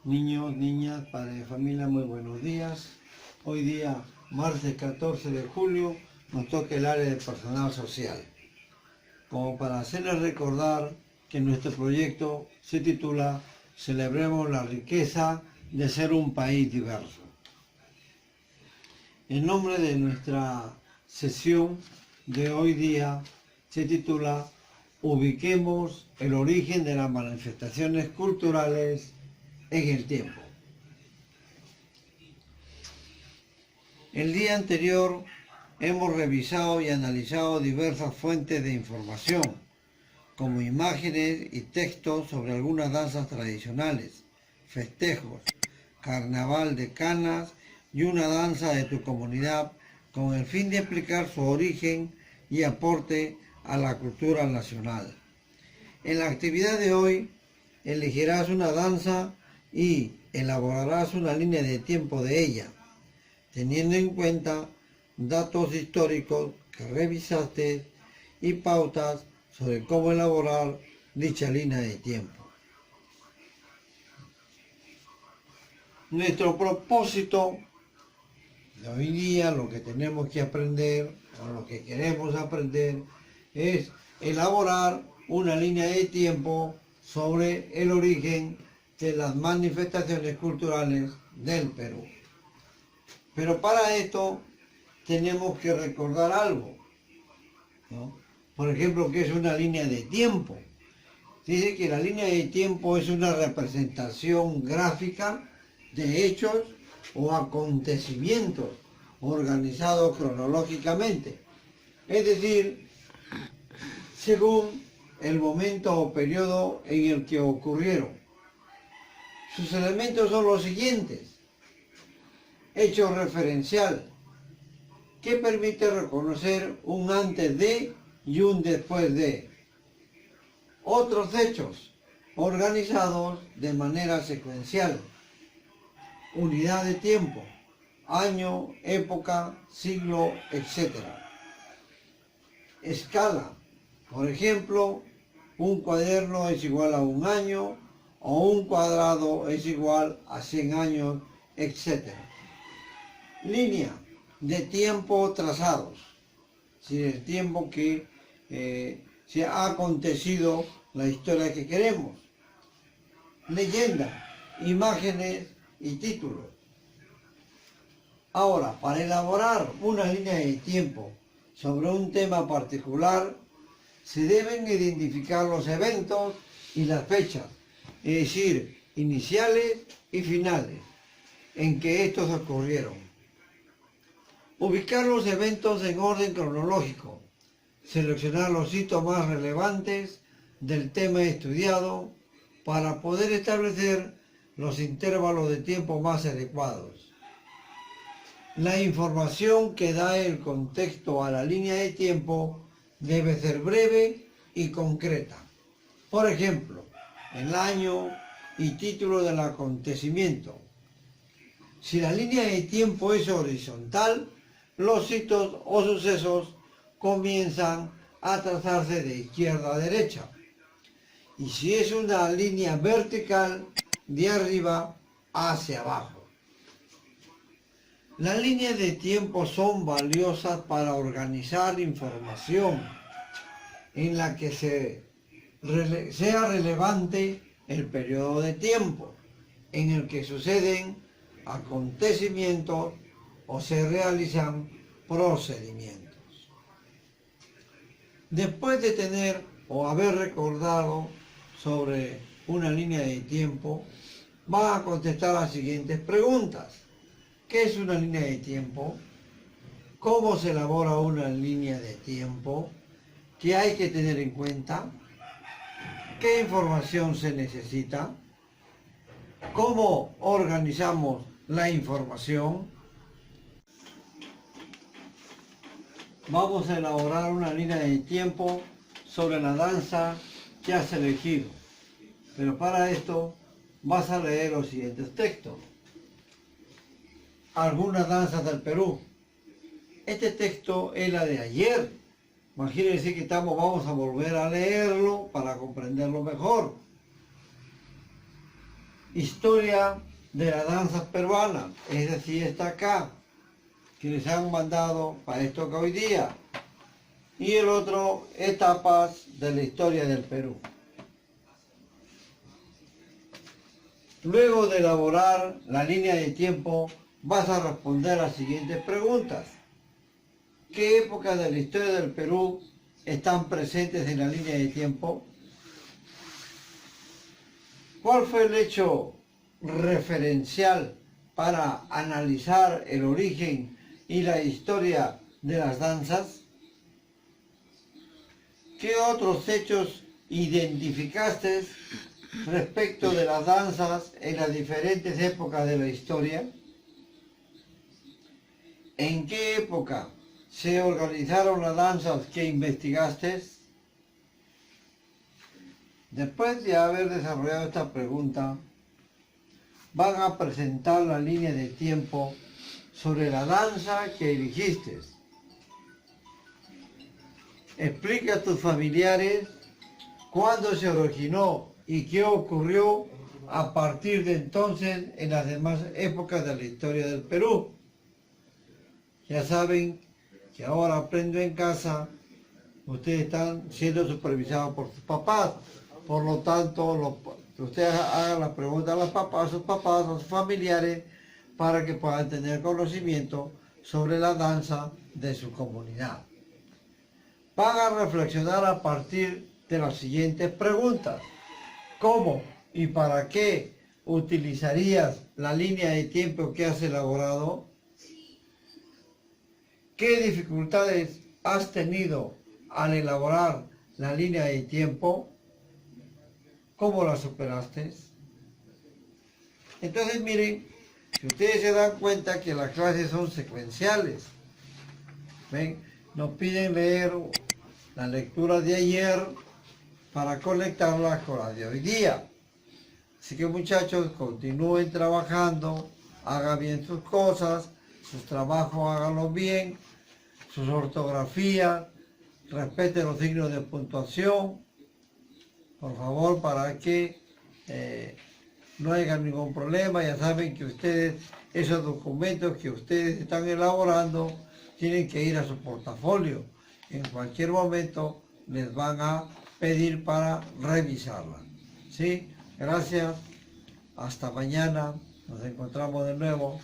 Niños, niñas, padres de familia, muy buenos días. Hoy día, martes 14 de julio, nos toca el área de personal social. Como para hacerles recordar que nuestro proyecto se titula Celebremos la riqueza de ser un país diverso. El nombre de nuestra sesión de hoy día se titula Ubiquemos el origen de las manifestaciones culturales en el tiempo. El día anterior hemos revisado y analizado diversas fuentes de información, como imágenes y textos sobre algunas danzas tradicionales, festejos, carnaval de canas y una danza de tu comunidad, con el fin de explicar su origen y aporte a la cultura nacional. En la actividad de hoy elegirás una danza y elaborarás una línea de tiempo de ella, teniendo en cuenta datos históricos que revisaste y pautas sobre cómo elaborar dicha línea de tiempo. Nuestro propósito de hoy día, lo que tenemos que aprender, o lo que queremos aprender, es elaborar una línea de tiempo sobre el origen de las manifestaciones culturales del Perú. Pero para esto tenemos que recordar algo, ¿no? Por ejemplo, ¿qué es una línea de tiempo? Dice que la línea de tiempo es una representación gráfica de hechos o acontecimientos organizados cronológicamente, es decir, según el momento o periodo en el que ocurrieron. Sus elementos son los siguientes: hecho referencial, que permite reconocer un antes de y un después de. Otros hechos, organizados de manera secuencial. Unidad de tiempo, año, época, siglo, etc. Escala, por ejemplo, un cuaderno es igual a un año, o un cuadrado es igual a 100 años, etc. Línea de tiempo trazados, si el tiempo que se ha acontecido la historia que queremos. Leyenda, imágenes y títulos. Ahora, para elaborar una línea de tiempo sobre un tema particular, se deben identificar los eventos y las fechas, es decir, iniciales y finales, en que estos ocurrieron. Ubicar los eventos en orden cronológico, seleccionar los hitos más relevantes del tema estudiado para poder establecer los intervalos de tiempo más adecuados. La información que da el contexto a la línea de tiempo debe ser breve y concreta. Por ejemplo, el año y título del acontecimiento. Si la línea de tiempo es horizontal, los hitos o sucesos comienzan a trazarse de izquierda a derecha. Y si es una línea vertical, de arriba hacia abajo. Las líneas de tiempo son valiosas para organizar información en la que sea relevante el periodo de tiempo en el que suceden acontecimientos o se realizan procedimientos. Después de tener o haber recordado sobre una línea de tiempo, van a contestar las siguientes preguntas. ¿Qué es una línea de tiempo? ¿Cómo se elabora una línea de tiempo? ¿Qué hay que tener en cuenta? ¿Qué información se necesita? ¿Cómo organizamos la información? Vamos a elaborar una línea de tiempo sobre la danza que has elegido. Pero para esto vas a leer los siguientes textos. Algunas danzas del Perú. Este texto es la de ayer. Imagínense que vamos a volver a leerlo para comprenderlo mejor. historia de las danzas peruanas, es decir, está acá, que les han mandado para esto que hoy día. Y el otro, etapas de la historia del Perú. Luego de elaborar la línea de tiempo, vas a responder las siguientes preguntas. ¿Qué épocas de la historia del Perú están presentes en la línea de tiempo? ¿Cuál fue el hecho referencial para analizar el origen y la historia de las danzas? ¿Qué otros hechos identificaste respecto de las danzas en las diferentes épocas de la historia? ¿En qué época se organizaron las danzas que investigaste? Después de haber desarrollado esta pregunta, van a presentar la línea de tiempo sobre la danza que elegiste. Explica a tus familiares cuándo se originó y qué ocurrió a partir de entonces en las demás épocas de la historia del Perú. Ya saben que ahora Aprendo en Casa, ustedes están siendo supervisados por sus papás. Por lo tanto, ustedes hagan las preguntas a los papás, a sus papás, a sus familiares, para que puedan tener conocimiento sobre la danza de su comunidad. Van a reflexionar a partir de las siguientes preguntas. ¿Cómo y para qué utilizarías la línea de tiempo que has elaborado? ¿Qué dificultades has tenido al elaborar la línea de tiempo? ¿Cómo la superaste? Entonces miren, si ustedes se dan cuenta que las clases son secuenciales, ¿ven? Nos piden leer la lectura de ayer para conectarla con la de hoy día. Así que muchachos, continúen trabajando, hagan bien sus cosas, sus trabajos háganlos bien, sus ortografías, respeten los signos de puntuación, por favor, para que no haya ningún problema. Ya saben que ustedes, esos documentos que ustedes están elaborando, tienen que ir a su portafolio. En cualquier momento les van a pedir para revisarla. ¿Sí? Gracias. Hasta mañana. Nos encontramos de nuevo.